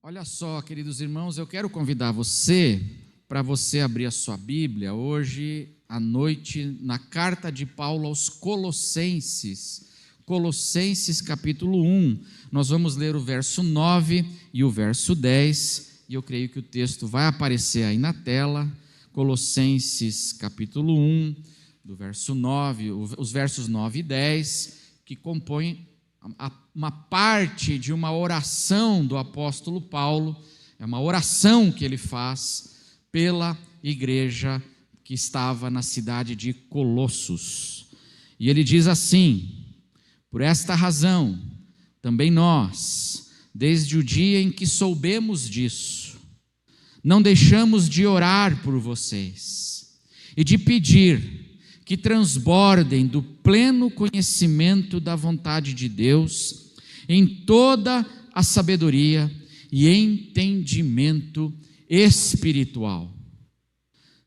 Olha só, queridos irmãos, eu quero convidar você para você abrir a sua Bíblia hoje à noite na carta de Paulo aos Colossenses, Colossenses capítulo 1. Nós vamos ler o verso 9 e o verso 10, e eu creio que o texto vai aparecer aí na tela. Colossenses capítulo 1, do verso 9, os versos 9 e 10, que compõem uma parte de uma oração do apóstolo Paulo. É uma oração que ele faz pela igreja que estava na cidade de Colossos. E ele diz assim: por esta razão, também nós, desde o dia em que soubemos disso, não deixamos de orar por vocês e de pedir que transbordem do pleno conhecimento da vontade de Deus em toda a sabedoria e entendimento espiritual.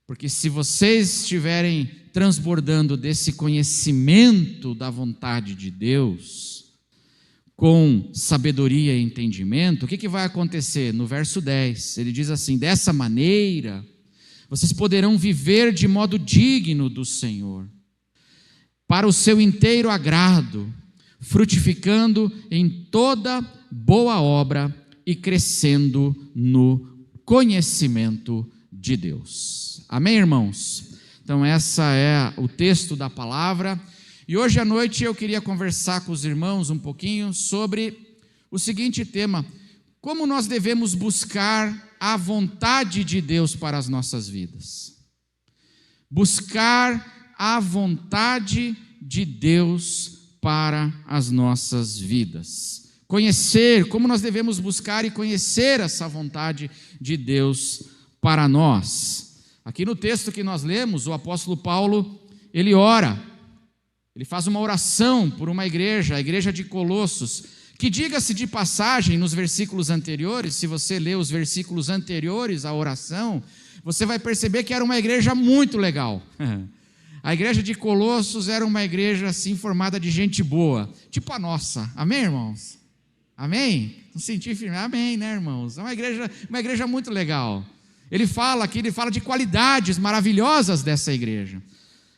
Porque se vocês estiverem transbordando desse conhecimento da vontade de Deus, com sabedoria e entendimento, o que vai acontecer? No verso 10, ele diz assim: dessa maneira, vocês poderão viver de modo digno do Senhor, para o seu inteiro agrado, frutificando em toda boa obra e crescendo no conhecimento de Deus. Amém, irmãos? Então, esse é o texto da palavra. E hoje à noite eu queria conversar com os irmãos um pouquinho sobre o seguinte tema: como nós devemos buscar a vontade de Deus para as nossas vidas. Buscar a vontade de Deus para as nossas vidas. Conhecer, como nós devemos buscar e conhecer essa vontade de Deus para nós. Aqui no texto que nós lemos, o apóstolo Paulo, ele ora, ele faz uma oração por uma igreja, a igreja de Colossos, que, diga-se de passagem, nos versículos anteriores, se você ler os versículos anteriores à oração, você vai perceber que era uma igreja muito legal. A igreja de Colossos era uma igreja assim formada de gente boa, tipo a nossa. Amém, irmãos? Amém? Não senti firme? Amém, né, irmãos? É uma igreja muito legal. Ele fala de qualidades maravilhosas dessa igreja.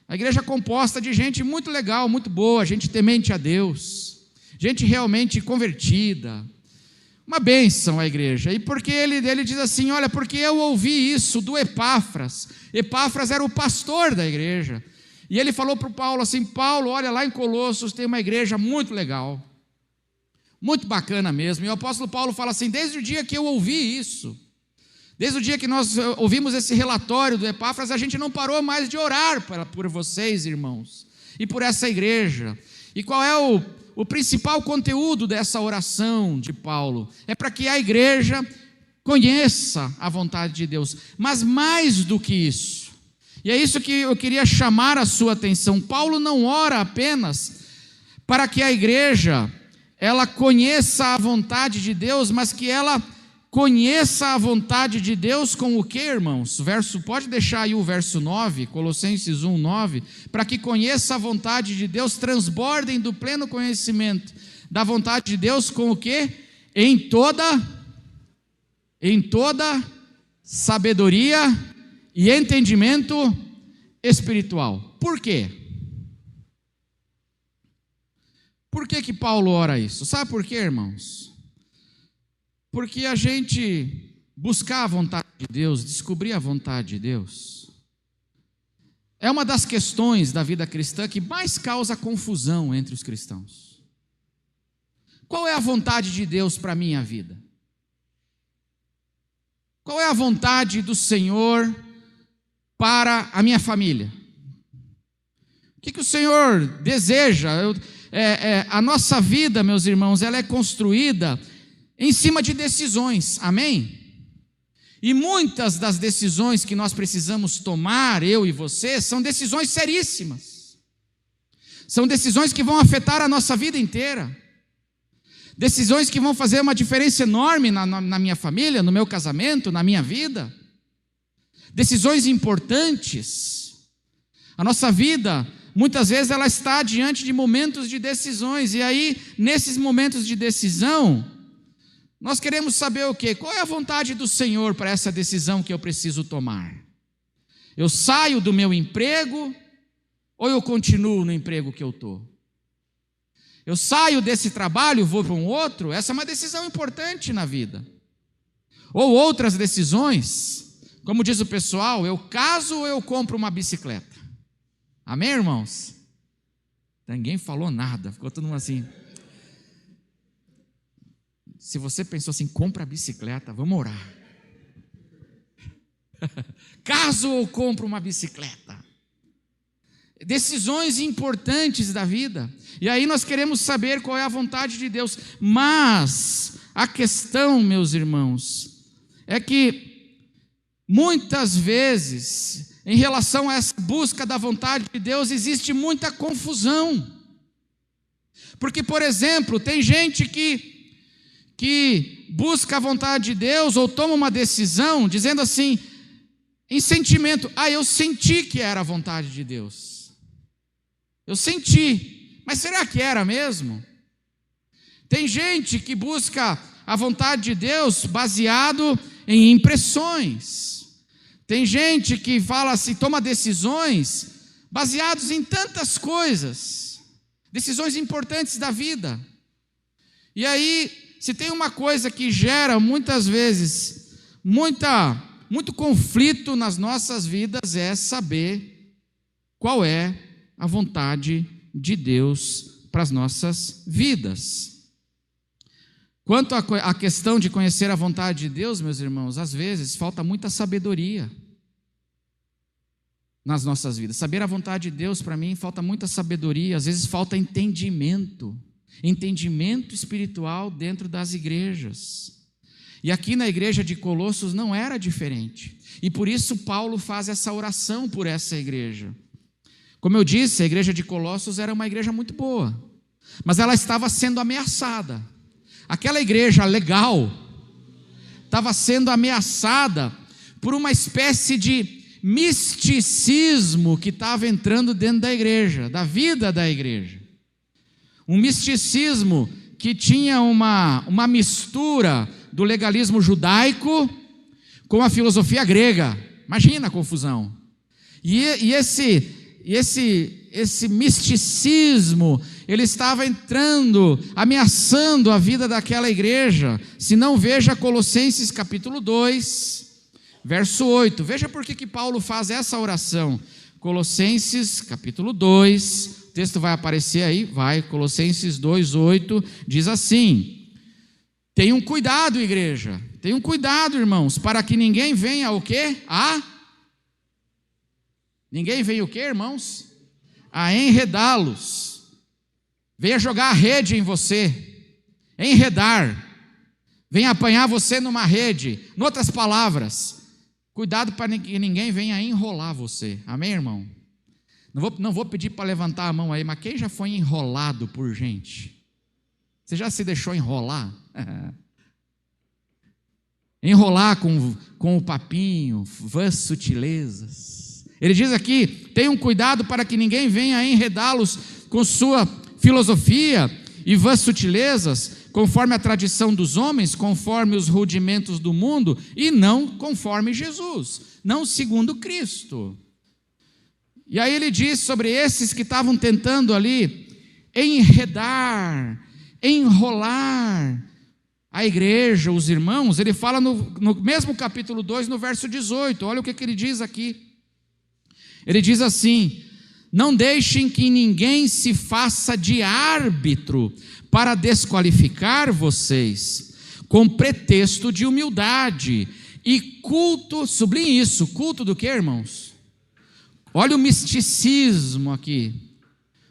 A igreja é composta de gente muito legal, muito boa, gente temente a Deus, gente realmente convertida. Uma bênção a igreja. E porque ele diz assim: olha, porque eu ouvi isso do Epáfras. Epáfras era o pastor da igreja. E ele falou para o Paulo assim: Paulo, olha, lá em Colossos tem uma igreja muito legal, muito bacana mesmo. E o apóstolo Paulo fala assim: desde o dia que eu ouvi isso, desde o dia que nós ouvimos esse relatório do Epáfras, a gente não parou mais de orar por vocês, irmãos, e por essa igreja. E qual é o principal conteúdo dessa oração de Paulo? É para que a igreja conheça a vontade de Deus. Mas mais do que isso, e é isso que eu queria chamar a sua atenção, Paulo não ora apenas para que a igreja ela conheça a vontade de Deus, mas que ela conheça a vontade de Deus com o que, irmãos? Pode deixar aí o verso 9, Colossenses 1, 9, para que conheça a vontade de Deus, transbordem do pleno conhecimento da vontade de Deus com o que? Em toda sabedoria e entendimento espiritual. Por quê? Por que Paulo ora isso? Sabe por quê, irmãos? Porque a gente buscar a vontade de Deus, descobrir a vontade de Deus, é uma das questões da vida cristã que mais causa confusão entre os cristãos. Qual é a vontade de Deus para a minha vida? Qual é a vontade do Senhor para a minha família? O que o Senhor deseja? A nossa vida, meus irmãos, ela é construída em cima de decisões, amém? E muitas das decisões que nós precisamos tomar, eu e você, são decisões seríssimas. São decisões que vão afetar a nossa vida inteira. Decisões que vão fazer uma diferença enorme na minha família, no meu casamento, na minha vida. Decisões importantes. A nossa vida, muitas vezes, ela está diante de momentos de decisões. E aí, nesses momentos de decisão, nós queremos saber o quê? Qual é a vontade do Senhor para essa decisão que eu preciso tomar? Eu saio do meu emprego ou eu continuo no emprego que eu estou? Eu saio desse trabalho, vou para um outro? Essa é uma decisão importante na vida. Ou outras decisões, como diz o pessoal, eu caso ou eu compro uma bicicleta? Amém, irmãos? Ninguém falou nada, ficou todo mundo assim. Se você pensou assim, compra a bicicleta, vamos orar. Caso ou compro uma bicicleta? Decisões importantes da vida. E aí nós queremos saber qual é a vontade de Deus. Mas a questão, meus irmãos, é que muitas vezes, em relação a essa busca da vontade de Deus, existe muita confusão. Porque, por exemplo, tem gente que busca a vontade de Deus ou toma uma decisão dizendo assim, em sentimento, eu senti que era a vontade de Deus. Eu senti, mas será que era mesmo? Tem gente que busca a vontade de Deus baseado em impressões. Tem gente que fala assim, toma decisões baseadas em tantas coisas, decisões importantes da vida. E aí, se tem uma coisa que gera muitas vezes muito conflito nas nossas vidas, é saber qual é a vontade de Deus para as nossas vidas. Quanto à questão de conhecer a vontade de Deus, meus irmãos, às vezes falta muita sabedoria nas nossas vidas. Saber a vontade de Deus, para mim, falta muita sabedoria, às vezes falta entendimento espiritual dentro das igrejas. E aqui na igreja de Colossos não era diferente. E por isso Paulo faz essa oração por essa igreja. Como eu disse, a igreja de Colossos era uma igreja muito boa, mas ela estava sendo ameaçada. Aquela igreja legal estava sendo ameaçada por uma espécie de misticismo que estava entrando dentro da igreja, da vida da igreja. Um misticismo que tinha uma mistura do legalismo judaico com a filosofia grega. Imagina a confusão. E esse misticismo, ele estava entrando, ameaçando a vida daquela igreja. Se não, veja Colossenses capítulo 2, verso 8. Veja por que Paulo faz essa oração. Colossenses capítulo 2, o texto vai aparecer aí, Colossenses 2, 8, diz assim: tenham cuidado, igreja, tenham cuidado, irmãos, para que ninguém venha o quê? Ninguém veio o quê, irmãos? A enredá-los. Venha jogar a rede em você, enredar, venha apanhar você numa rede. Em outras palavras, cuidado para que ninguém venha enrolar você. Amém, irmão? Não vou pedir para levantar a mão aí, mas quem já foi enrolado por gente? Você já se deixou enrolar? Enrolar com o papinho, vãs sutilezas. Ele diz aqui, tenham cuidado para que ninguém venha enredá-los com sua filosofia e vãs sutilezas, conforme a tradição dos homens, conforme os rudimentos do mundo, e não conforme Jesus, não segundo Cristo. E aí ele diz sobre esses que estavam tentando ali enredar, enrolar a igreja, os irmãos. Ele fala no mesmo capítulo 2, no verso 18, olha o que ele diz aqui. Ele diz assim: não deixem que ninguém se faça de árbitro para desqualificar vocês, com pretexto de humildade e culto, sublinhe isso, culto do que, irmãos? Olha o misticismo aqui,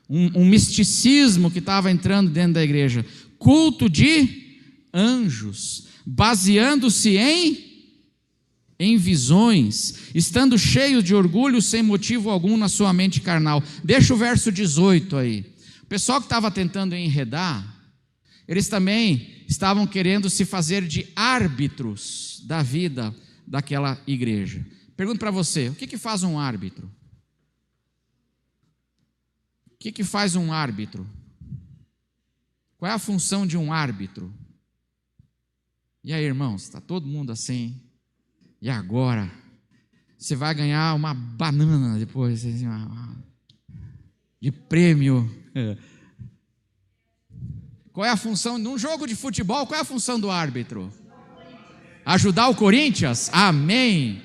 um misticismo que estava entrando dentro da igreja, culto de anjos, baseando-se em visões, estando cheio de orgulho sem motivo algum na sua mente carnal. Deixa o verso 18 aí. O pessoal que estava tentando enredar, eles também estavam querendo se fazer de árbitros da vida daquela igreja. Pergunto para você, o que faz um árbitro? O que faz um árbitro? Qual é a função de um árbitro? E aí, irmãos, está todo mundo assim. E agora? Você vai ganhar uma banana depois, assim, de prêmio. Qual é a função, num jogo de futebol, qual é a função do árbitro? Ajudar o Corinthians? Amém.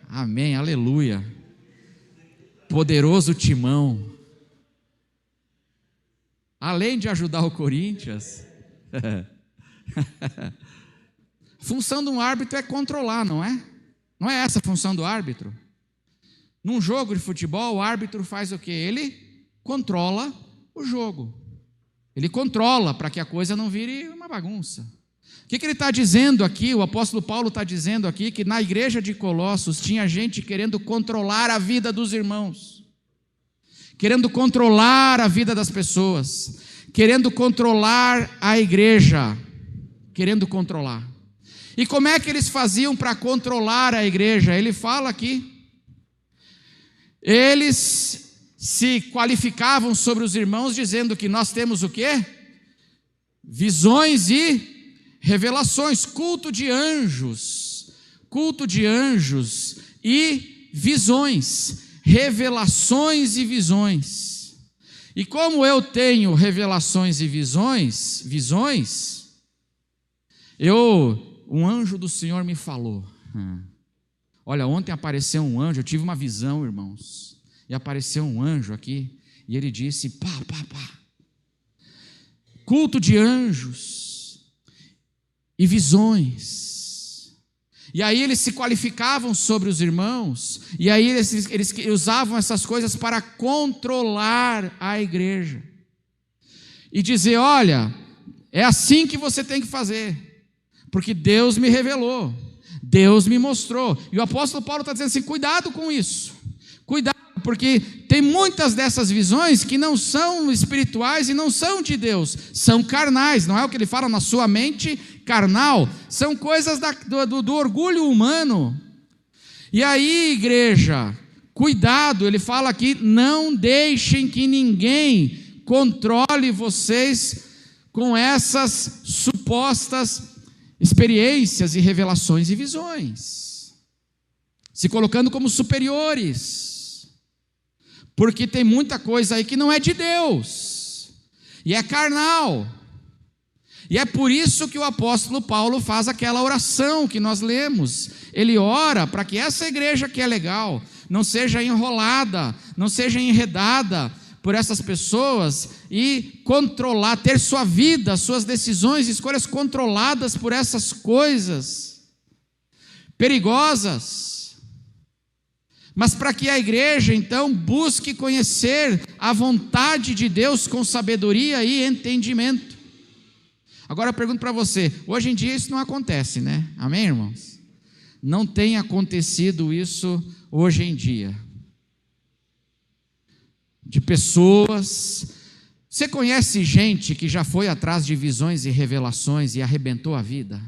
Amém, aleluia. Poderoso Timão. Além de ajudar o Corinthians, a função de um árbitro é controlar, não é? Não é essa a função do árbitro? Num jogo de futebol, o árbitro faz o quê? Ele controla o jogo. Ele controla para que a coisa não vire uma bagunça. O que ele está dizendo aqui? O apóstolo Paulo está dizendo aqui que na igreja de Colossos tinha gente querendo controlar a vida dos irmãos, querendo controlar a vida das pessoas, querendo controlar a igreja, querendo controlar. E como é que eles faziam para controlar a igreja? Ele fala aqui, eles se qualificavam sobre os irmãos dizendo que nós temos o quê? Visões e revelações, culto de anjos e visões, revelações e visões. E como eu tenho revelações e visões, um anjo do Senhor me falou. Olha, ontem apareceu um anjo, eu tive uma visão, irmãos, e apareceu um anjo aqui, e ele disse, pá, culto de anjos e visões. E aí eles se qualificavam sobre os irmãos, e aí eles usavam essas coisas para controlar a igreja, e dizer, olha, é assim que você tem que fazer, porque Deus me revelou, Deus me mostrou. E o apóstolo Paulo está dizendo assim, cuidado com isso, cuidado, porque tem muitas dessas visões que não são espirituais e não são de Deus, são carnais, não é o que ele fala na sua mente carnal, são coisas do orgulho humano. E aí, igreja, cuidado, ele fala aqui, não deixem que ninguém controle vocês com essas supostas experiências e revelações e visões, se colocando como superiores, porque tem muita coisa aí que não é de Deus, e é carnal, e é por isso que o apóstolo Paulo faz aquela oração que nós lemos, ele ora para que essa igreja que é legal, não seja enrolada, não seja enredada por essas pessoas, e controlar, ter sua vida, suas decisões, escolhas controladas por essas coisas perigosas, mas para que a igreja então busque conhecer a vontade de Deus com sabedoria e entendimento. Agora eu pergunto para você, hoje em dia isso não acontece, né? Amém, irmãos? Não tem acontecido isso hoje em dia, de pessoas. Você conhece gente que já foi atrás de visões e revelações e arrebentou a vida?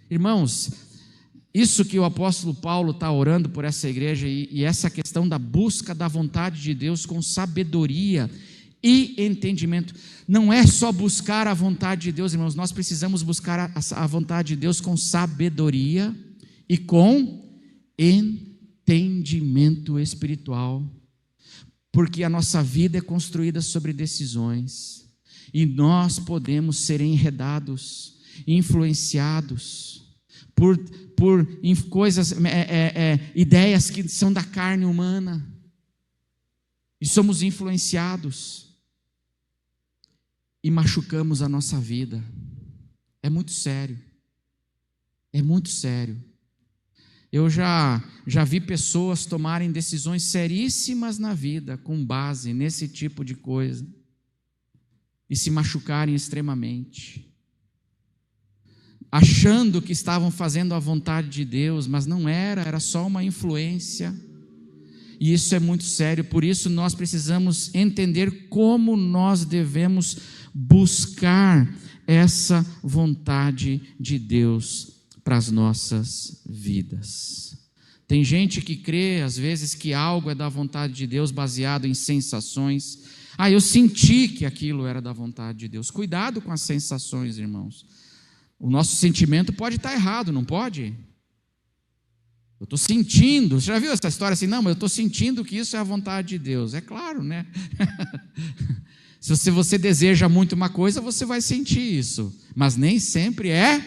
Irmãos, isso que o apóstolo Paulo está orando por essa igreja e essa questão da busca da vontade de Deus com sabedoria e entendimento, não é só buscar a vontade de Deus, irmãos, nós precisamos buscar a vontade de Deus com sabedoria e com entendimento espiritual, porque a nossa vida é construída sobre decisões, e nós podemos ser enredados, influenciados por coisas, ideias que são da carne humana, e somos influenciados, e machucamos a nossa vida. É muito sério, é muito sério. Eu já vi pessoas tomarem decisões seríssimas na vida com base nesse tipo de coisa e se machucarem extremamente, achando que estavam fazendo a vontade de Deus, mas não era só uma influência. E isso é muito sério, por isso nós precisamos entender como nós devemos buscar essa vontade de Deus para as nossas vidas. Tem gente que crê, às vezes, que algo é da vontade de Deus baseado em sensações. Eu senti que aquilo era da vontade de Deus. Cuidado com as sensações, irmãos. O nosso sentimento pode estar errado, não pode? Eu estou sentindo, você já viu essa história assim? Não, mas eu estou sentindo que isso é a vontade de Deus. É claro, né? Se você deseja muito uma coisa, você vai sentir isso, mas nem sempre é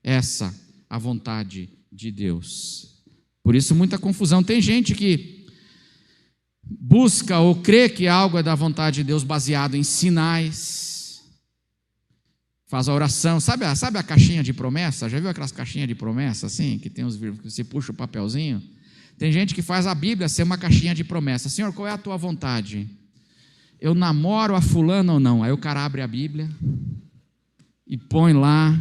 essa a vontade de Deus. Por isso muita confusão. Tem gente que busca ou crê que algo é da vontade de Deus baseado em sinais, faz a oração, sabe a caixinha de promessa? Já viu aquelas caixinhas de promessa assim, que tem os que você puxa o papelzinho? Tem gente que faz a Bíblia ser uma caixinha de promessa. Senhor, qual é a tua vontade? Eu namoro a fulana ou não? Aí o cara abre a Bíblia e põe lá,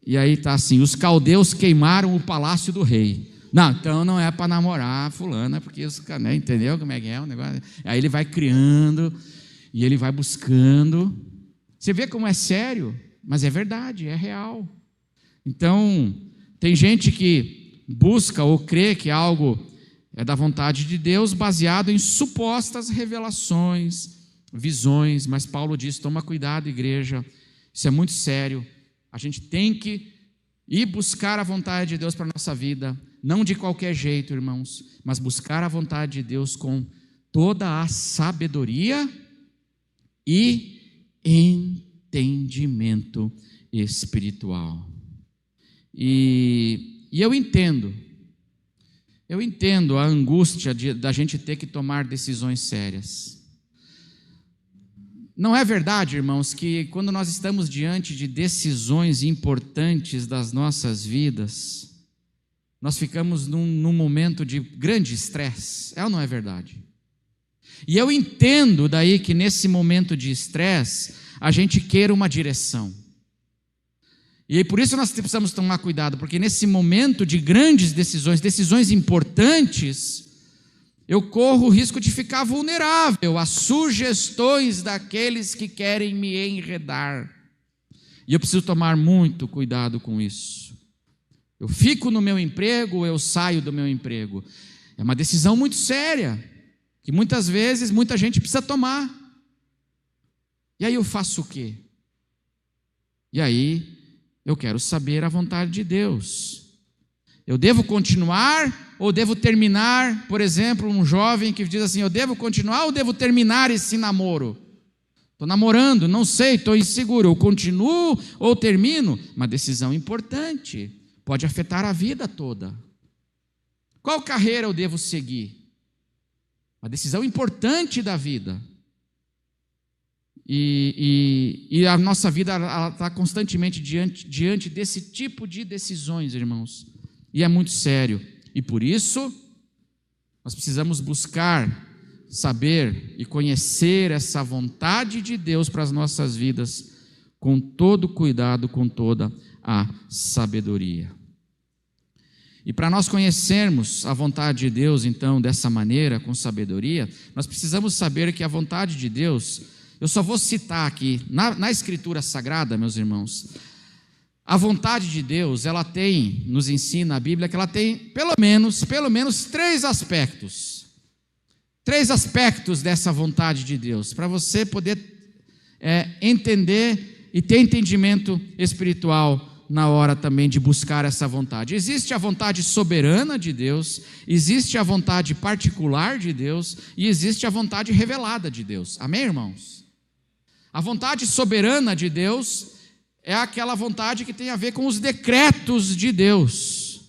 e aí está assim: os caldeus queimaram o palácio do rei. Não, então não é para namorar a fulana, porque os caras, né, entendeu como é que é o negócio? Aí ele vai criando, e ele vai buscando. Você vê como é sério, mas é verdade, é real. Então, tem gente que busca ou crê que algo é da vontade de Deus baseado em supostas revelações, visões, mas Paulo diz: toma cuidado, igreja, isso é muito sério. A gente tem que ir buscar a vontade de Deus para a nossa vida, não de qualquer jeito, irmãos, mas buscar a vontade de Deus com toda a sabedoria e entendimento espiritual. E eu entendo a angústia da gente ter que tomar decisões sérias. Não é verdade, irmãos, que quando nós estamos diante de decisões importantes das nossas vidas, nós ficamos num momento de grande estresse? É ou não é verdade? E eu entendo daí que nesse momento de estresse, a gente queira uma direção. E por isso nós precisamos tomar cuidado, porque nesse momento de grandes decisões importantes, eu corro o risco de ficar vulnerável às sugestões daqueles que querem me enredar. E eu preciso tomar muito cuidado com isso. Eu fico no meu emprego ou eu saio do meu emprego? É uma decisão muito séria, que muitas vezes muita gente precisa tomar. E aí eu faço o quê? E aí eu quero saber a vontade de Deus. Eu devo continuar ou devo terminar? Por exemplo, um jovem que diz assim: eu devo continuar ou devo terminar esse namoro? Estou namorando, não sei, estou inseguro. Eu continuo ou termino? Uma decisão importante, pode afetar a vida toda. Qual carreira eu devo seguir? Uma decisão importante da vida. E a nossa vida está constantemente diante desse tipo de decisões, irmãos. E é muito sério. E por isso, nós precisamos buscar, saber e conhecer essa vontade de Deus para as nossas vidas, com todo cuidado, com toda a sabedoria. E para nós conhecermos a vontade de Deus, então, dessa maneira, com sabedoria, nós precisamos saber que a vontade de Deus, eu só vou citar aqui, na Escritura Sagrada, meus irmãos, a vontade de Deus, ela tem, nos ensina a Bíblia, que ela tem pelo menos 3 aspectos. 3 aspectos dessa vontade de Deus, para você poder entender e ter entendimento espiritual na hora também de buscar essa vontade. Existe a vontade soberana de Deus, existe a vontade particular de Deus e existe a vontade revelada de Deus. Amém, irmãos? A vontade soberana de Deus é aquela vontade que tem a ver com os decretos de Deus.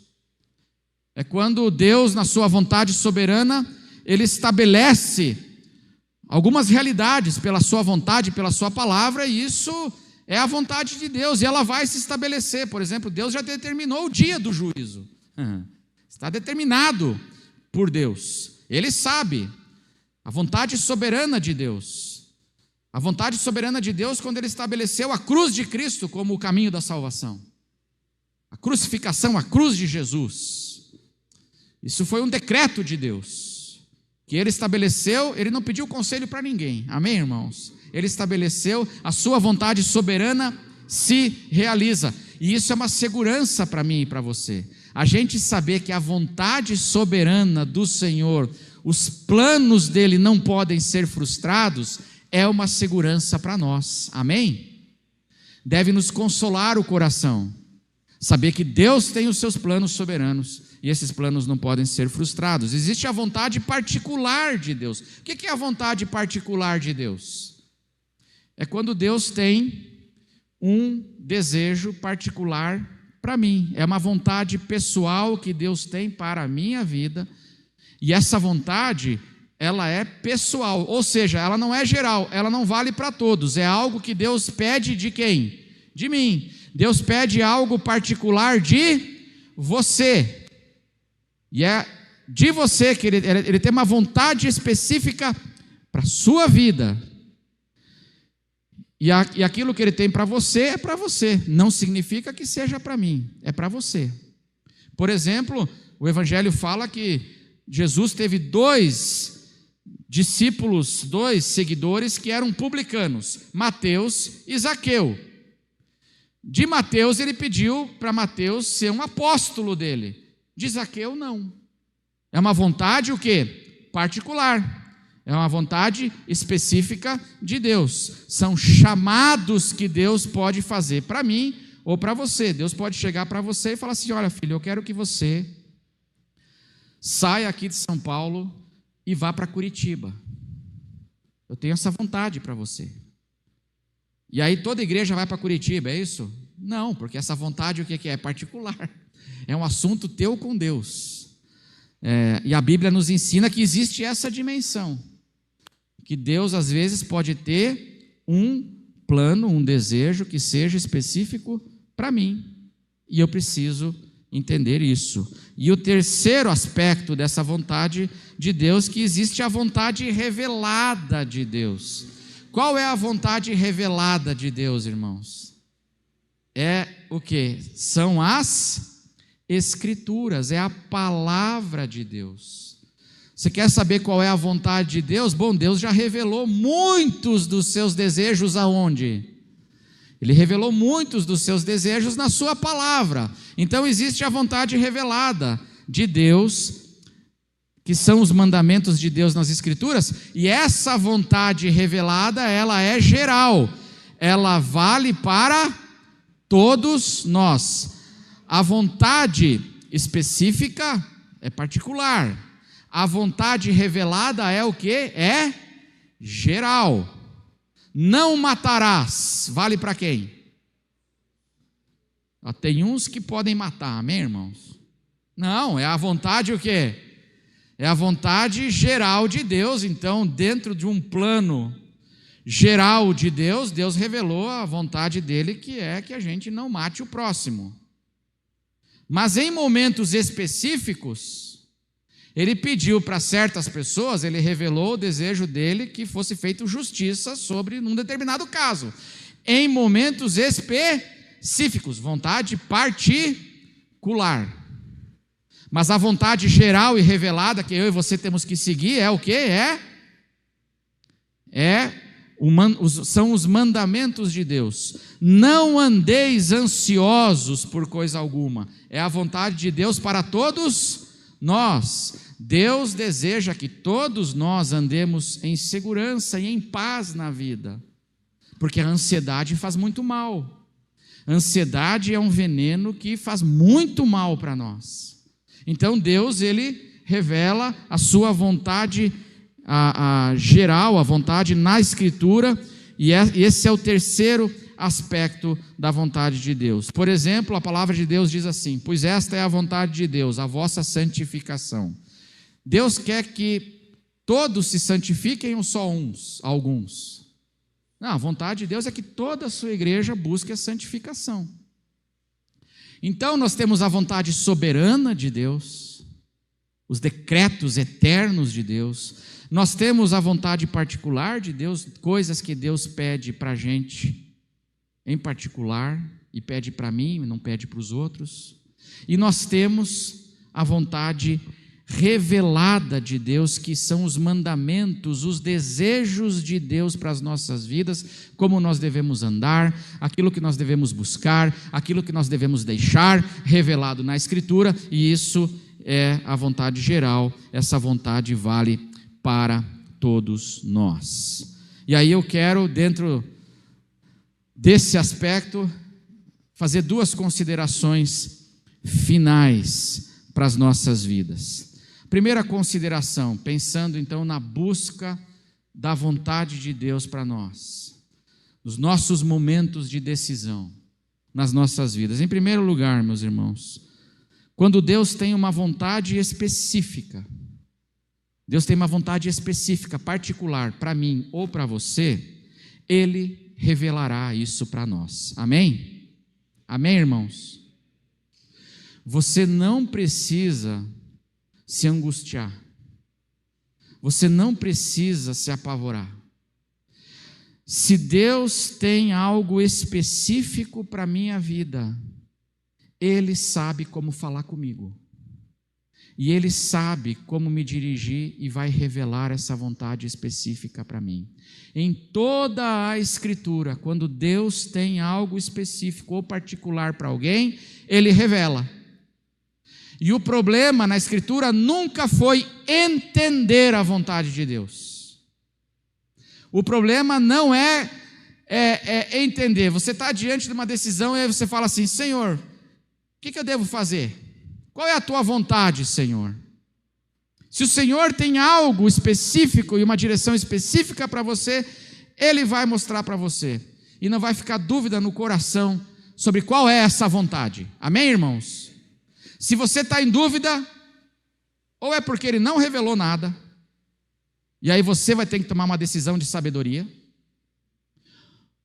É quando Deus, na sua vontade soberana, Ele estabelece algumas realidades pela sua vontade, pela sua palavra, e isso é a vontade de Deus, e ela vai se estabelecer. Por exemplo, Deus já determinou o dia do juízo. Está determinado por Deus. Ele sabe. A vontade soberana de Deus. A vontade soberana de Deus quando Ele estabeleceu a cruz de Cristo como o caminho da salvação. A crucificação, a cruz de Jesus. Isso foi um decreto de Deus, que Ele estabeleceu. Ele não pediu conselho para ninguém. Amém, irmãos? Ele estabeleceu, a sua vontade soberana se realiza. E isso é uma segurança para mim e para você. A gente saber que a vontade soberana do Senhor, os planos dele não podem ser frustrados, é uma segurança para nós. Amém? deve nos consolar o coração. Saber que Deus tem os seus planos soberanos e esses planos não podem ser frustrados. Existe a vontade particular de Deus. O que é a vontade particular de Deus? É quando Deus tem um desejo particular para mim. É uma vontade pessoal que Deus tem para a minha vida. E essa vontade, ela é pessoal, ou seja, ela não é geral, ela não vale para todos. É algo que Deus pede de quem? De mim. Deus pede algo particular de você. E é de você que ele tem uma vontade específica para a sua vida. E aquilo que ele tem para você é para você. Não significa que seja para mim, é para você. Por exemplo, o Evangelho fala que Jesus teve 2 discípulos, 2 seguidores que eram publicanos, Mateus e Zaqueu. De Mateus, ele pediu para Mateus ser um apóstolo dele. De Zaqueu, não. É uma vontade o quê? Particular. É uma vontade específica de Deus. São chamados que Deus pode fazer para mim ou para você. Deus pode chegar para você e falar assim: olha, filho, eu quero que você saia aqui de São Paulo e vá para Curitiba. Eu tenho essa vontade para você. E aí toda igreja vai para Curitiba, é isso? Não, porque essa vontade o que é? É particular. É um assunto teu com Deus. E a Bíblia nos ensina que existe essa dimensão. Que Deus às vezes pode ter um plano, um desejo que seja específico para mim. E eu preciso entender isso. E o terceiro aspecto dessa vontade de Deus, que existe a vontade revelada de Deus. Qual é a vontade revelada de Deus, irmãos? É o que? São as Escrituras, é a palavra de Deus. Você quer saber qual é a vontade de Deus? Bom, Deus já revelou muitos dos seus desejos aonde? Ele revelou muitos dos seus desejos na sua palavra. Então existe a vontade revelada de Deus, que são os mandamentos de Deus nas Escrituras, e essa vontade revelada, ela é geral, ela vale para todos nós. A vontade específica é particular, a vontade revelada é o que? É geral. Não matarás, vale para quem? Tem uns que podem matar, amém, irmãos? Não, é a vontade o quê? É a vontade geral de Deus. Então, dentro de um plano geral de Deus, Deus revelou a vontade dele, que é que a gente não mate o próximo. Mas em momentos específicos, ele pediu para certas pessoas, ele revelou o desejo dele que fosse feita justiça sobre um determinado caso. Em momentos específicos, vontade particular. Mas a vontade geral e revelada que eu e você temos que seguir é o quê? São os mandamentos de Deus. Não andeis ansiosos por coisa alguma. É a vontade de Deus para todos nós. Deus deseja que todos nós andemos em segurança e em paz na vida, porque a ansiedade faz muito mal. A ansiedade é um veneno que faz muito mal para nós. Então Deus, ele revela a sua vontade geral, a vontade na Escritura, e esse é o terceiro aspecto da vontade de Deus. Por exemplo, a palavra de Deus diz assim: pois esta é a vontade de Deus, a vossa santificação. Deus quer que todos se santifiquem ou só alguns? Não, a vontade de Deus é que toda a sua igreja busque a santificação. Então nós temos a vontade soberana de Deus, os decretos eternos de Deus. Nós temos a vontade particular de Deus, coisas que Deus pede para a gente em particular, e pede para mim, e não pede para os outros. E nós temos a vontade revelada de Deus, que são os mandamentos, os desejos de Deus para as nossas vidas, como nós devemos andar, aquilo que nós devemos buscar, aquilo que nós devemos deixar, revelado na Escritura, e isso é a vontade geral, essa vontade vale para todos nós. E aí eu quero, dentro desse aspecto, fazer duas considerações finais para as nossas vidas. Primeira consideração, pensando então na busca da vontade de Deus para nós, nos nossos momentos de decisão, nas nossas vidas. Em primeiro lugar, meus irmãos, quando Deus tem uma vontade específica, Deus tem uma vontade específica, particular, para mim ou para você, Ele revelará isso para nós. Amém? Amém, irmãos? Você não precisa se angustiar. Você não precisa se apavorar. Se Deus tem algo específico para a minha vida, Ele sabe como falar comigo. E Ele sabe como me dirigir e vai revelar essa vontade específica para mim. Em toda a Escritura, quando Deus tem algo específico ou particular para alguém, Ele revela. E o problema na Escritura nunca foi entender a vontade de Deus. O problema não é entender. Você está diante de uma decisão e aí você fala assim: Senhor, o que eu devo fazer? Qual é a tua vontade, Senhor? Se o Senhor tem algo específico e uma direção específica para você, Ele vai mostrar para você. E não vai ficar dúvida no coração sobre qual é essa vontade. Amém, irmãos? Se você está em dúvida, ou é porque Ele não revelou nada, e aí você vai ter que tomar uma decisão de sabedoria,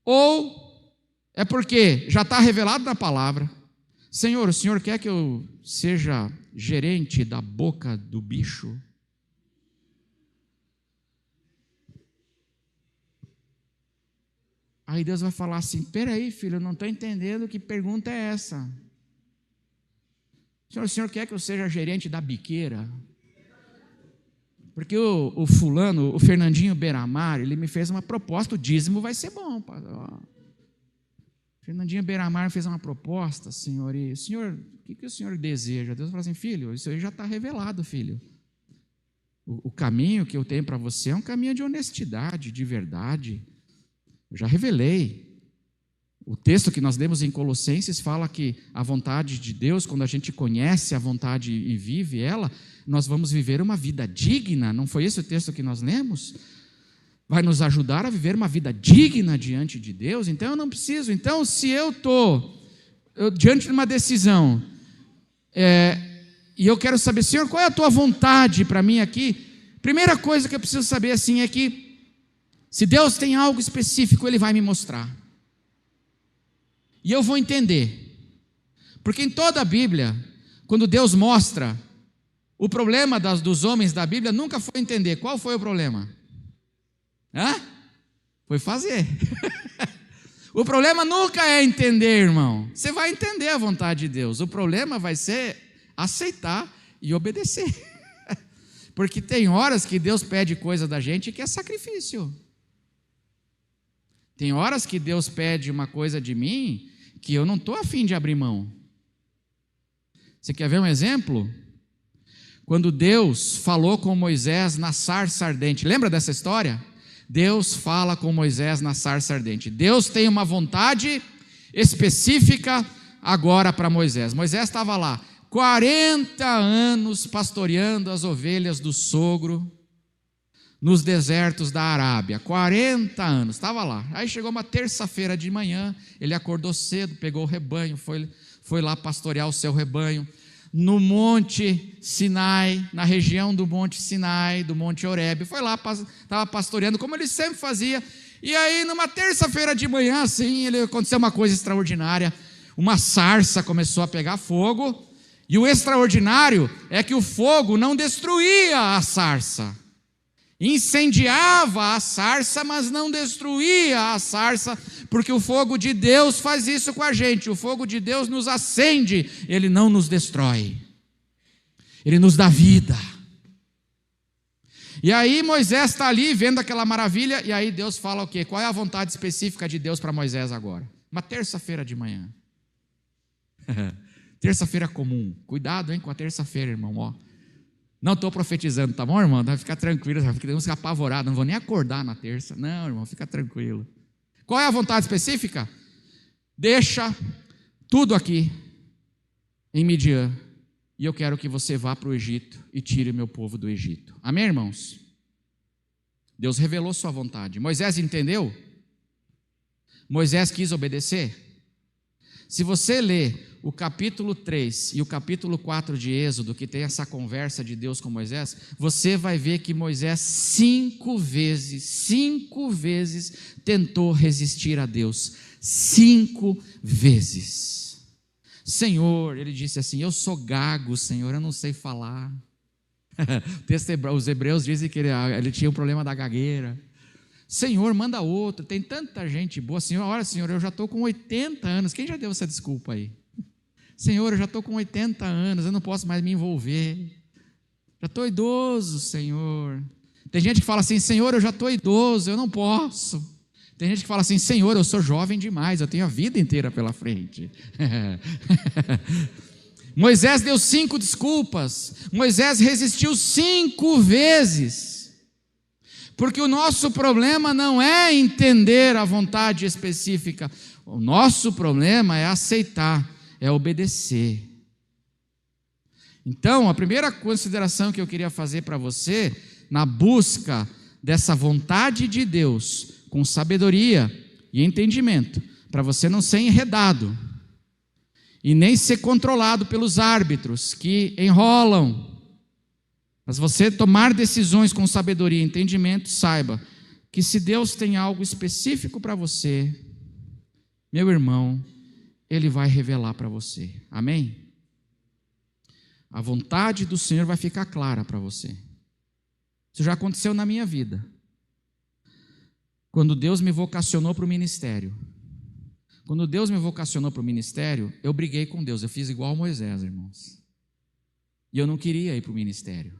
ou é porque já está revelado na palavra. Senhor, o Senhor quer que eu seja gerente da boca do bicho? Aí Deus vai falar assim: peraí, filho, eu não estou entendendo que pergunta é essa. O Senhor quer que eu seja gerente da biqueira? Porque o fulano, o Fernandinho Beiramar, ele me fez uma proposta, o dízimo vai ser bom. Fernandinho Beiramar fez uma proposta, Senhor, e Senhor, o que o Senhor deseja? Deus fala assim: filho, isso aí já está revelado, filho. O caminho que eu tenho para você é um caminho de honestidade, de verdade. Eu já revelei. O texto que nós lemos em Colossenses fala que a vontade de Deus, quando a gente conhece a vontade e vive ela, nós vamos viver uma vida digna. Não foi esse o texto que nós lemos? Vai nos ajudar a viver uma vida digna diante de Deus. Então eu não preciso. Então, se eu estou diante de uma decisão, e eu quero saber, Senhor, qual é a tua vontade para mim aqui? Primeira coisa que eu preciso saber assim é que, se Deus tem algo específico, Ele vai me mostrar. E eu vou entender. Porque em toda a Bíblia, quando Deus mostra, o problema dos homens da Bíblia nunca foi entender. Qual foi o problema? Foi fazer. O problema nunca é entender, irmão. Você vai entender a vontade de Deus. O problema vai ser aceitar e obedecer. Porque tem horas que Deus pede coisa da gente que é sacrifício. Tem horas que Deus pede uma coisa de mim que eu não estou a fim de abrir mão. Você quer ver um exemplo? Quando Deus falou com Moisés na sarça ardente. Lembra dessa história? Deus fala com Moisés na sarça ardente. Deus tem uma vontade específica agora para Moisés. Moisés estava lá, 40 anos pastoreando as ovelhas do sogro nos desertos da Arábia. 40 anos, estava lá. Aí chegou uma terça-feira de manhã, ele acordou cedo, pegou o rebanho, foi lá pastorear o seu rebanho. No Monte Sinai, na região do Monte Sinai, do Monte Horebe, foi lá, estava pastoreando, como ele sempre fazia. E aí, numa terça-feira de manhã, assim, aconteceu uma coisa extraordinária. Uma sarça começou a pegar fogo, e o extraordinário é que o fogo não destruía a sarça. Incendiava a sarça, mas não destruía a sarça, porque o fogo de Deus faz isso com a gente. O fogo de Deus nos acende, Ele não nos destrói. Ele nos dá vida. E aí Moisés está ali vendo aquela maravilha, e aí Deus fala o quê? Qual é a vontade específica de Deus para Moisés agora? Uma terça-feira de manhã. Terça-feira comum. Cuidado, hein, com a terça-feira, irmão, ó. Não estou profetizando, tá bom, irmão? Vai ficar tranquilo, vai ficar apavorado, não vou nem acordar na terça. Não, irmão, fica tranquilo. Qual é a vontade específica? deixa tudo aqui em Midian, e eu quero que você vá para o Egito e tire o meu povo do Egito. Amém, irmãos? Deus revelou sua vontade. Moisés entendeu? Moisés quis obedecer? Se você ler o capítulo 3 e o capítulo 4 de Êxodo, que tem essa conversa de Deus com Moisés, você vai ver que Moisés 5 vezes tentou resistir a Deus. 5 vezes. Senhor, ele disse assim, eu sou gago, Senhor, eu não sei falar. Os hebreus dizem que ele tinha o problema da gagueira. Senhor, manda outro, tem tanta gente boa. Senhor, olha, Senhor, eu já estou com 80 anos. Quem já deu essa desculpa aí? Senhor, eu já estou com 80 anos, eu não posso mais me envolver. Já estou idoso, Senhor. Tem gente que fala assim, Senhor, eu já estou idoso, eu não posso. Tem gente que fala assim, Senhor, eu sou jovem demais, eu tenho a vida inteira pela frente. Moisés deu 5 desculpas. Moisés resistiu 5 vezes. Porque o nosso problema não é entender a vontade específica. O nosso problema é aceitar, é obedecer. Então, a primeira consideração que eu queria fazer para você, na busca dessa vontade de Deus, com sabedoria e entendimento, para você não ser enredado, e nem ser controlado pelos árbitros que enrolam, mas você tomar decisões com sabedoria e entendimento, saiba que se Deus tem algo específico para você, meu irmão, Ele vai revelar para você, amém? A vontade do Senhor vai ficar clara para você. Isso já aconteceu na minha vida. Quando Deus me vocacionou para o ministério, eu briguei com Deus, eu fiz igual Moisés, irmãos. E eu não queria ir para o ministério.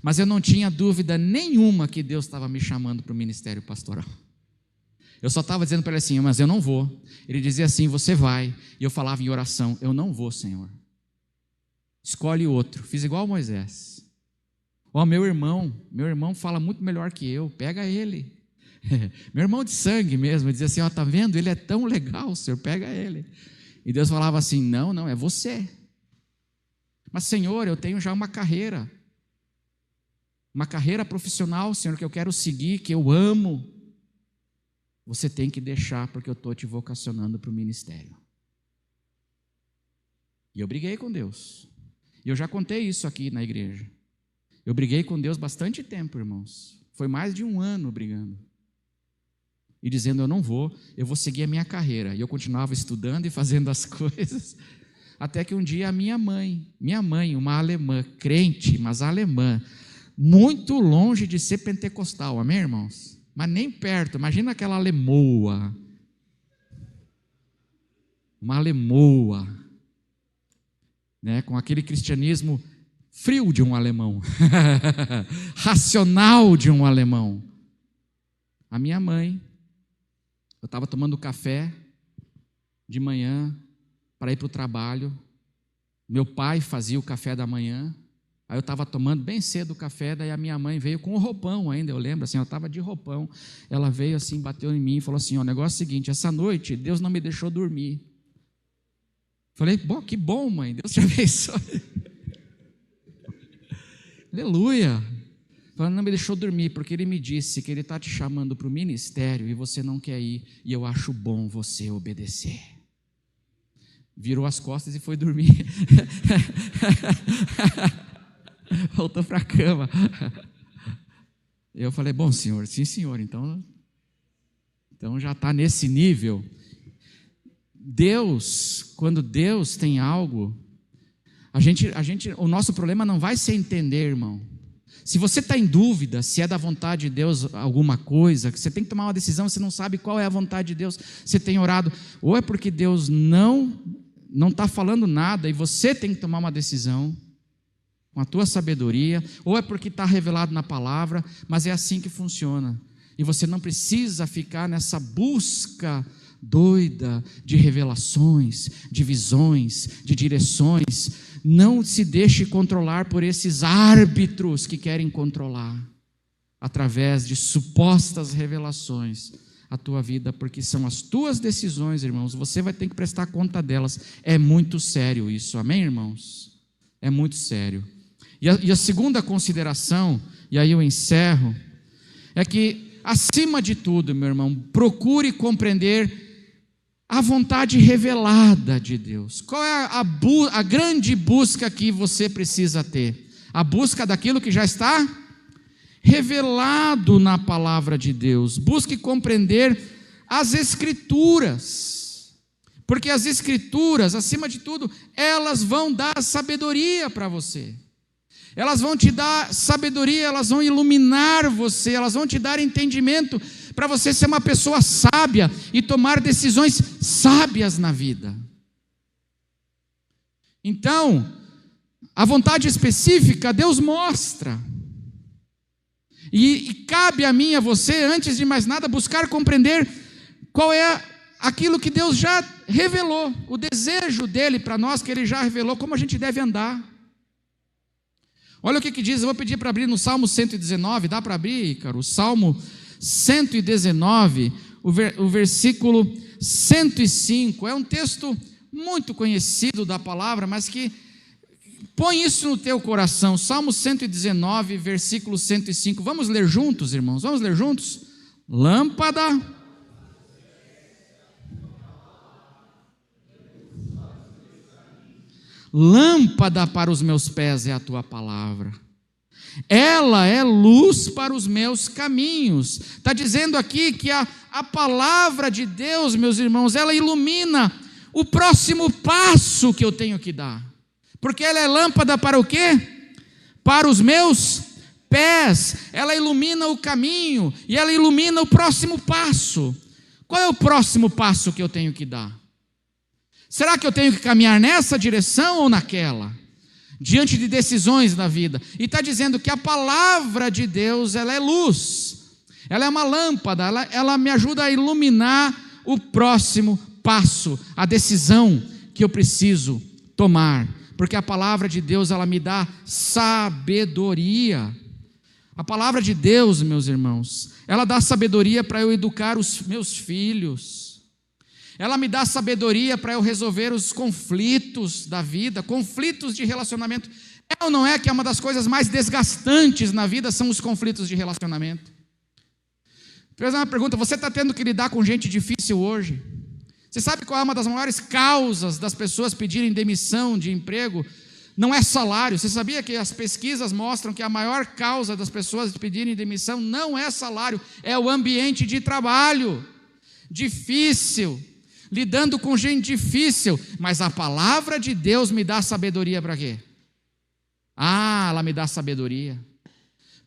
Mas eu não tinha dúvida nenhuma que Deus estava me chamando para o ministério pastoral. Eu só estava dizendo para ele assim, mas eu não vou. Ele dizia assim, você vai. E eu falava em oração, eu não vou, Senhor. Escolhe outro. Fiz igual Moisés. Meu irmão fala muito melhor que eu, pega ele. Meu irmão de sangue mesmo, dizia assim, tá vendo? Ele é tão legal, Senhor, pega ele. E Deus falava assim, não, é você. Mas, Senhor, eu tenho já uma carreira profissional, Senhor, que eu quero seguir, que eu amo. Você tem que deixar, porque eu estou te vocacionando para o ministério. E eu briguei com Deus. E eu já contei isso aqui na igreja. Eu briguei com Deus bastante tempo, irmãos. Foi mais de 1 ano brigando. E dizendo, eu vou seguir a minha carreira. E eu continuava estudando e fazendo as coisas. Até que um dia a minha mãe, uma alemã, crente, mas alemã, muito longe de ser pentecostal, amém, irmãos? Mas nem perto, imagina aquela alemoa. Uma alemoa, né, com aquele cristianismo frio de um alemão, racional de um alemão. A minha mãe, eu estava tomando café de manhã para ir para o trabalho, meu pai fazia o café da manhã, aí eu estava tomando bem cedo o café, daí a minha mãe veio com um roupão ainda, eu lembro assim, eu estava de roupão, ela veio assim, bateu em mim e falou assim, o negócio é o seguinte, essa noite Deus não me deixou dormir. Falei, que bom, mãe, Deus te abençoe. Aleluia. Falando, não me deixou dormir, porque Ele me disse que Ele está te chamando para o ministério e você não quer ir, e eu acho bom você obedecer. Virou as costas e foi dormir. Voltou para a cama. Eu falei, bom, senhor, sim, senhor, então já está nesse nível. Deus, quando Deus tem algo, o nosso problema não vai ser entender, irmão. Se você está em dúvida se é da vontade de Deus alguma coisa, que você tem que tomar uma decisão, você não sabe qual é a vontade de Deus, você tem orado, ou é porque Deus não está falando nada e você tem que tomar uma decisão com a tua sabedoria, ou é porque está revelado na palavra, mas é assim que funciona. E você não precisa ficar nessa busca doida de revelações, de visões, de direções. Não se deixe controlar por esses árbitros que querem controlar, através de supostas revelações, a tua vida, porque são as tuas decisões, irmãos, você vai ter que prestar conta delas. É muito sério isso, amém, irmãos? É muito sério. E a segunda consideração, e aí eu encerro, é que, acima de tudo, meu irmão, procure compreender a vontade revelada de Deus. Qual é a grande busca que você precisa ter? A busca daquilo que já está revelado na palavra de Deus. Busque compreender as Escrituras, porque as Escrituras, acima de tudo, elas vão dar sabedoria para você. Elas vão te dar sabedoria, elas vão iluminar você, elas vão te dar entendimento para você ser uma pessoa sábia e tomar decisões sábias na vida. Então, a vontade específica, Deus mostra. E cabe a mim e a você, antes de mais nada, buscar compreender qual é aquilo que Deus já revelou, o desejo dele para nós, que ele já revelou, como a gente deve andar. Olha o que diz, eu vou pedir para abrir no Salmo 119, dá para abrir, Ícaro? O Salmo 119, o versículo 105, é um texto muito conhecido da palavra, mas que põe isso no teu coração. Salmo 119, versículo 105, vamos ler juntos, irmãos? Vamos ler juntos? Lâmpada para os meus pés é a tua palavra, ela é luz para os meus caminhos. Está dizendo aqui que a palavra de Deus, meus irmãos, ela ilumina o próximo passo que eu tenho que dar, porque ela é lâmpada para o quê? Para os meus pés, ela ilumina o caminho, e ela ilumina o próximo passo. Qual é o próximo passo que eu tenho que dar? Será que eu tenho que caminhar nessa direção ou naquela? Diante de decisões na vida. E está dizendo que a palavra de Deus, ela é luz, ela é uma lâmpada, ela me ajuda a iluminar o próximo passo, a decisão que eu preciso tomar, porque a palavra de Deus, ela me dá sabedoria. A palavra de Deus, meus irmãos, ela dá sabedoria para eu educar os meus filhos. Ela me dá sabedoria para eu resolver os conflitos da vida, conflitos de relacionamento. É ou não é que é uma das coisas mais desgastantes na vida, são os conflitos de relacionamento? Vou fazer uma pergunta, você está tendo que lidar com gente difícil hoje? Você sabe qual é uma das maiores causas das pessoas pedirem demissão de emprego? Não é salário. Você sabia que as pesquisas mostram que a maior causa das pessoas pedirem demissão não é salário, é o ambiente de trabalho difícil, lidando com gente difícil. Mas a palavra de Deus me dá sabedoria para quê? Ela me dá sabedoria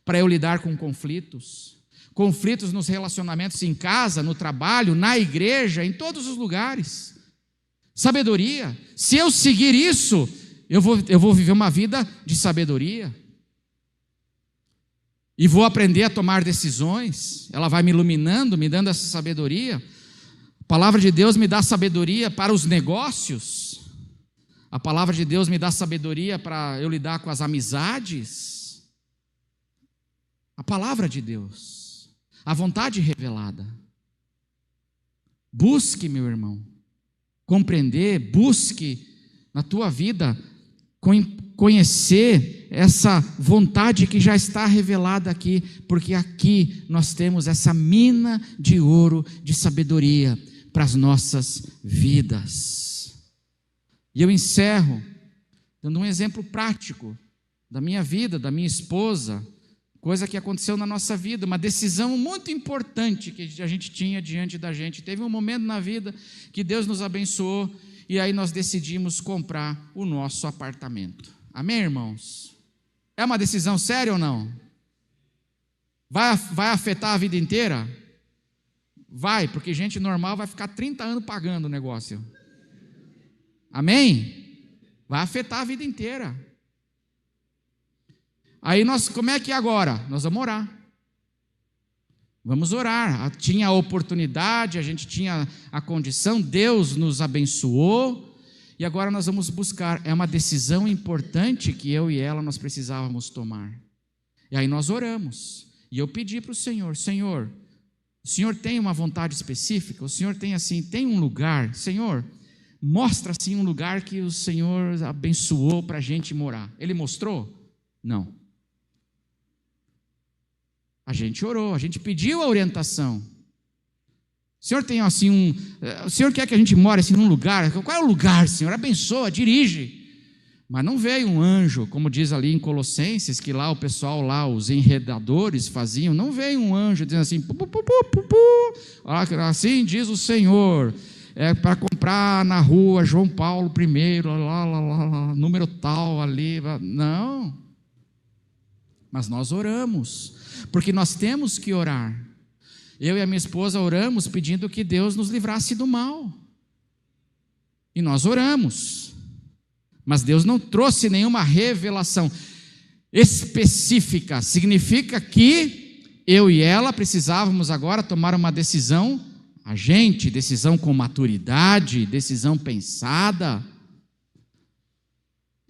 para eu lidar com conflitos nos relacionamentos em casa, no trabalho, na igreja, em todos os lugares. Sabedoria. Se eu seguir isso, eu vou viver uma vida de sabedoria. E vou aprender a tomar decisões. Ela vai me iluminando, me dando essa sabedoria. A palavra de Deus me dá sabedoria para os negócios. A palavra de Deus me dá sabedoria para eu lidar com as amizades. A palavra de Deus, a vontade revelada. Busque, meu irmão, compreender, busque na tua vida conhecer essa vontade que já está revelada aqui, porque aqui nós temos essa mina de ouro de sabedoria para as nossas vidas. E eu encerro dando um exemplo prático da minha vida, da minha esposa, coisa que aconteceu na nossa vida, uma decisão muito importante que a gente tinha diante da gente. Teve um momento na vida que Deus nos abençoou e aí nós decidimos comprar o nosso apartamento. Amém, irmãos? É uma decisão séria ou não? Vai afetar a vida inteira? Vai, porque gente normal vai ficar 30 anos pagando o negócio. Amém? Vai afetar a vida inteira. Aí como é que é agora? Nós vamos orar. Vamos orar. Tinha a oportunidade, a gente tinha a condição, Deus nos abençoou, e agora nós vamos buscar. É uma decisão importante que eu e ela nós precisávamos tomar. E aí nós oramos. E eu pedi para o Senhor, O Senhor tem uma vontade específica? O Senhor tem assim, tem um lugar? Senhor, mostra assim um lugar que o Senhor abençoou para a gente morar. Ele mostrou? Não. A gente orou, a gente pediu a orientação. O Senhor tem assim o Senhor quer que a gente more assim num lugar? Qual é o lugar, Senhor? Abençoa, dirige. Mas não veio um anjo, como diz ali em Colossenses, que lá o pessoal lá, os enredadores faziam, não veio um anjo dizendo assim, assim diz o Senhor, para comprar na rua João Paulo I, número tal ali, não. Mas nós oramos, porque nós temos que orar. Eu e a minha esposa oramos pedindo que Deus nos livrasse do mal. E nós oramos. Mas Deus não trouxe nenhuma revelação específica. Significa que eu e ela precisávamos agora tomar uma decisão, decisão com maturidade, decisão pensada.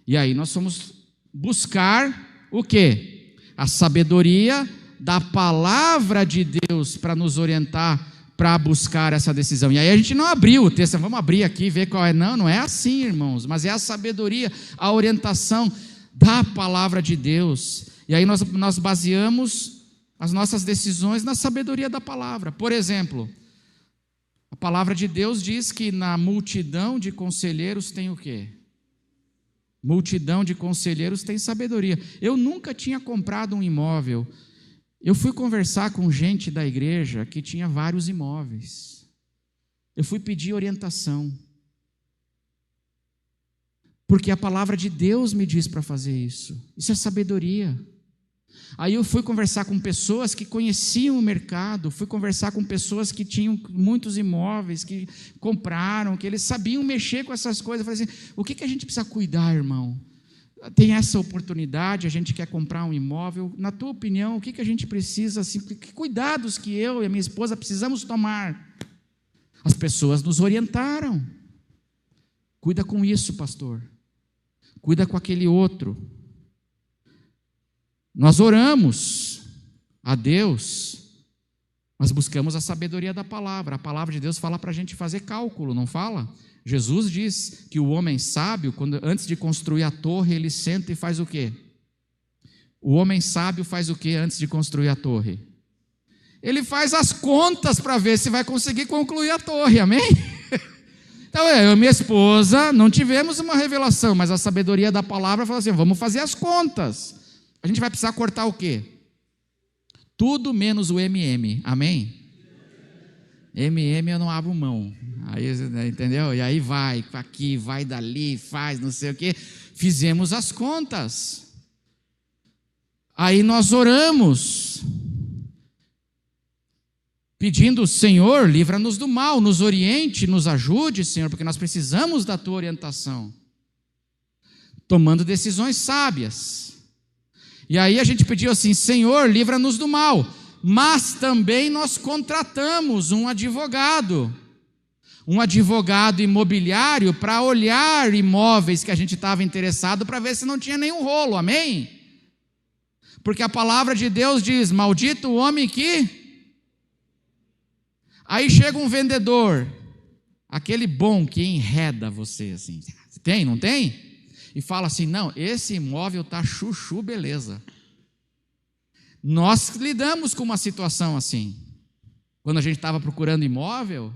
E aí nós fomos buscar o quê? A sabedoria da palavra de Deus para nos orientar para buscar essa decisão. E aí a gente não abriu o texto, vamos abrir aqui e ver qual é. Não é assim, irmãos, mas é a sabedoria, a orientação da palavra de Deus. E aí nós baseamos as nossas decisões na sabedoria da palavra. Por exemplo, a palavra de Deus diz que na multidão de conselheiros tem o quê? Multidão de conselheiros tem sabedoria. Eu nunca tinha comprado um imóvel. Eu fui conversar com gente da igreja que tinha vários imóveis. Eu fui pedir orientação. Porque a palavra de Deus me diz para fazer isso. Isso é sabedoria. Aí eu fui conversar com pessoas que conheciam o mercado, fui conversar com pessoas que tinham muitos imóveis, que compraram, que eles sabiam mexer com essas coisas. Eu falei assim, o que a gente precisa cuidar, irmão? Tem essa oportunidade, a gente quer comprar um imóvel. Na tua opinião, o que a gente precisa, assim, que cuidados que eu e a minha esposa precisamos tomar? As pessoas nos orientaram. Cuida com isso, pastor. Cuida com aquele outro. Nós oramos a Deus, mas buscamos a sabedoria da palavra. A palavra de Deus fala para a gente fazer cálculo, não fala? Jesus diz que o homem sábio, antes de construir a torre, ele senta e faz o quê? O homem sábio faz o quê antes de construir a torre? Ele faz as contas para ver se vai conseguir concluir a torre, amém? Então, eu e minha esposa não tivemos uma revelação, mas a sabedoria da palavra fala assim, vamos fazer as contas. A gente vai precisar cortar o quê? Tudo menos o MM, amém? MM eu não abro mão, aí, entendeu? E aí vai aqui, vai dali, faz não sei o quê. Fizemos as contas. Aí nós oramos, pedindo, Senhor, livra-nos do mal, nos oriente, nos ajude, Senhor, porque nós precisamos da tua orientação. Tomando decisões sábias. E aí a gente pediu assim, Senhor, livra-nos do mal. Mas também nós contratamos um advogado imobiliário para olhar imóveis que a gente estava interessado para ver se não tinha nenhum rolo, amém? Porque a palavra de Deus diz, maldito o homem que... Aí chega um vendedor, aquele bom que enreda você assim, tem, não tem? E fala assim, não, esse imóvel está chuchu, beleza. Nós lidamos com uma situação assim. Quando a gente estava procurando imóvel,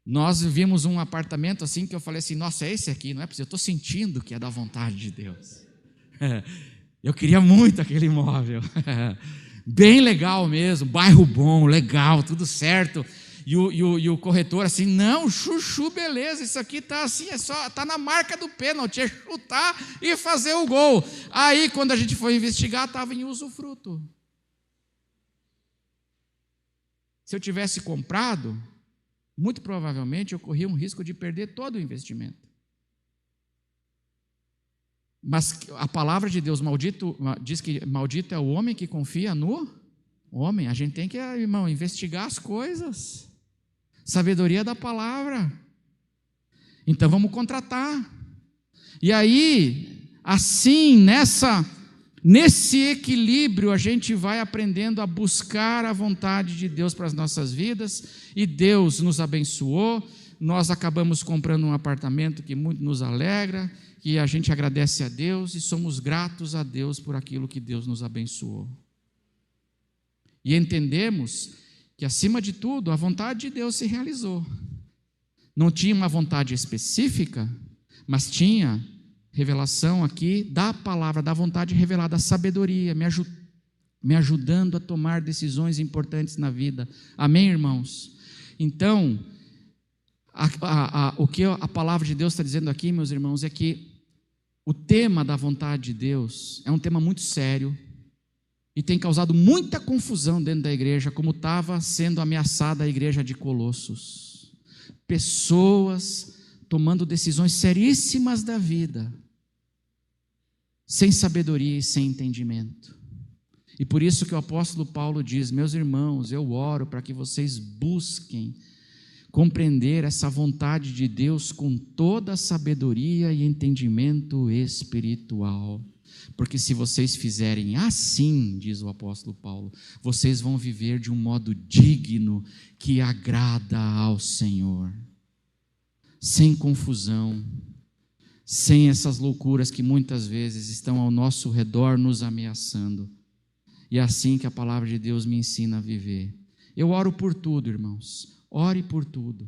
nós vimos um apartamento assim que eu falei assim, nossa, é esse aqui, não é possível, eu estou sentindo que é da vontade de Deus. Eu queria muito aquele imóvel. Bem legal mesmo, bairro bom, legal, tudo certo. E o corretor assim, não, chuchu, beleza, isso aqui está assim, está na marca do pênalti, é chutar e fazer o gol. Aí, quando a gente foi investigar, estava em usufruto. Se eu tivesse comprado, muito provavelmente eu corria um risco de perder todo o investimento. Mas a palavra de Deus, diz que maldito é o homem que confia no homem. A gente tem que, irmão, investigar as coisas. Sabedoria da palavra. Então vamos contratar. E aí, assim, nessa Nesse equilíbrio, a gente vai aprendendo a buscar a vontade de Deus para as nossas vidas, e Deus nos abençoou. Nós acabamos comprando um apartamento que muito nos alegra, que a gente agradece a Deus e somos gratos a Deus por aquilo que Deus nos abençoou. E entendemos que, acima de tudo, a vontade de Deus se realizou. Não tinha uma vontade específica, mas tinha revelação aqui da palavra, da vontade revelada, a sabedoria, me ajudando a tomar decisões importantes na vida. Amém, irmãos? Então, o que a palavra de Deus está dizendo aqui, meus irmãos, é que o tema da vontade de Deus é um tema muito sério e tem causado muita confusão dentro da igreja, como estava sendo ameaçada a igreja de Colossos. Pessoas tomando decisões seríssimas da vida, sem sabedoria e sem entendimento. E por isso que o apóstolo Paulo diz: meus irmãos, eu oro para que vocês busquem compreender essa vontade de Deus com toda a sabedoria e entendimento espiritual. Porque se vocês fizerem assim, diz o apóstolo Paulo, vocês vão viver de um modo digno que agrada ao Senhor. Sem confusão, sem essas loucuras que muitas vezes estão ao nosso redor nos ameaçando. E é assim que a palavra de Deus me ensina a viver. Eu oro por tudo, irmãos. Ore por tudo.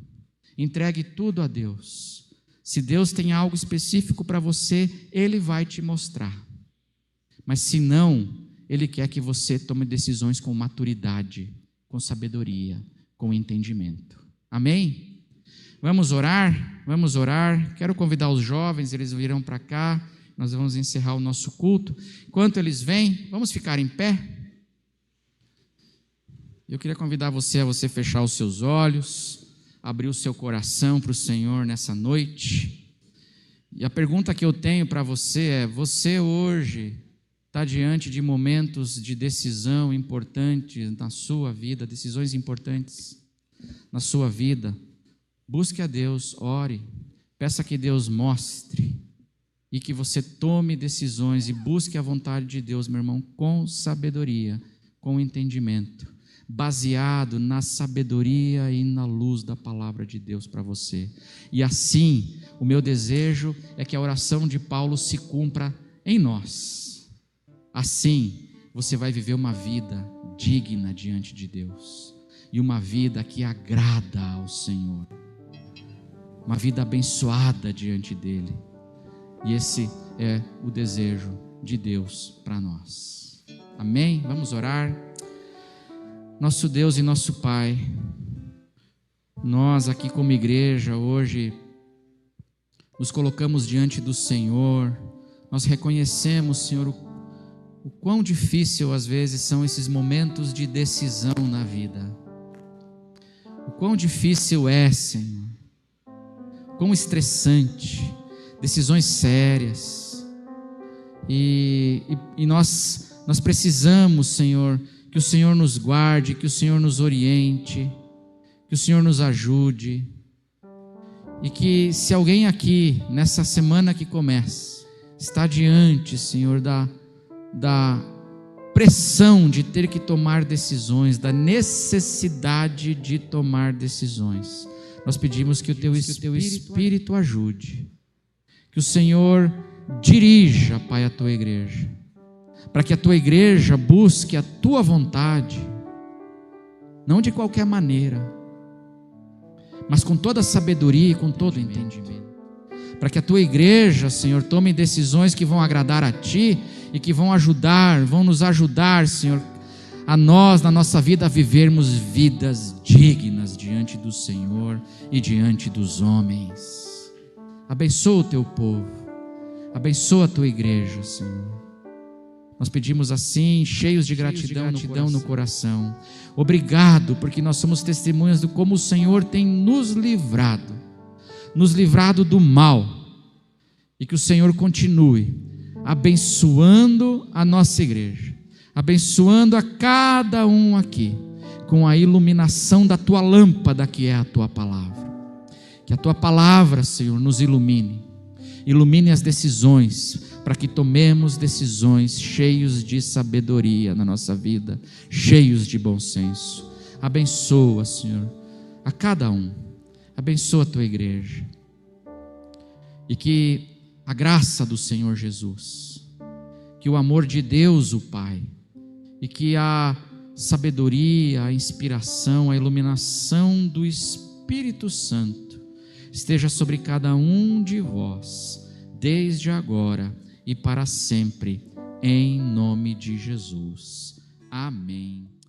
Entregue tudo a Deus. Se Deus tem algo específico para você, Ele vai te mostrar. Mas se não, Ele quer que você tome decisões com maturidade, com sabedoria, com entendimento. Amém? Vamos orar? Vamos orar. Quero convidar os jovens, eles virão para cá. Nós vamos encerrar o nosso culto. Enquanto eles vêm, vamos ficar em pé. Eu queria convidar você a fechar os seus olhos, abrir o seu coração para o Senhor nessa noite. E a pergunta que eu tenho para você é: você hoje está diante de momentos de decisão importantes na sua vida, decisões importantes na sua vida? Busque a Deus, ore, peça que Deus mostre e que você tome decisões e busque a vontade de Deus, meu irmão, com sabedoria, com entendimento, baseado na sabedoria e na luz da palavra de Deus para você. E assim, o meu desejo é que a oração de Paulo se cumpra em nós. Assim, você vai viver uma vida digna diante de Deus e uma vida que agrada ao Senhor, uma vida abençoada diante dEle. E esse é o desejo de Deus para nós. Amém? Vamos orar. Nosso Deus e nosso Pai, nós aqui como igreja hoje nos colocamos diante do Senhor. Nós reconhecemos, Senhor, o quão difícil às vezes são esses momentos de decisão na vida. O quão difícil é, Senhor, o quão estressante, decisões sérias. E nós precisamos, Senhor, que o Senhor nos guarde, que o Senhor nos oriente, que o Senhor nos ajude. E que se alguém aqui, nessa semana que começa, está diante, Senhor, da pressão de ter que tomar decisões, da necessidade de tomar decisões, nós pedimos que o Teu Espírito ajude, que o Senhor dirija, Pai, a Tua igreja, para que a Tua igreja busque a Tua vontade, não de qualquer maneira, mas com toda a sabedoria e com todo o entendimento, para que a Tua igreja, Senhor, tome decisões que vão agradar a Ti e que vão nos ajudar, Senhor, a nós, na nossa vida, a vivermos vidas dignas diante do Senhor e diante dos homens. Abençoa o Teu povo, abençoa a Tua igreja, Senhor. Nós pedimos assim, cheios de gratidão no coração. Obrigado, porque nós somos testemunhas de como o Senhor tem nos livrado do mal, e que o Senhor continue abençoando a nossa igreja, abençoando a cada um aqui, com a iluminação da Tua lâmpada, que é a Tua palavra. Que a Tua palavra, Senhor, nos ilumine, Ilumine as decisões, para que tomemos decisões cheios de sabedoria na nossa vida, cheios de bom senso. Abençoa, Senhor, a cada um. Abençoa a tua igreja. E que a graça do Senhor Jesus, que o amor de Deus, o Pai, e que a sabedoria, a inspiração, a iluminação do Espírito Santo esteja sobre cada um de vós, desde agora e para sempre, em nome de Jesus. Amém.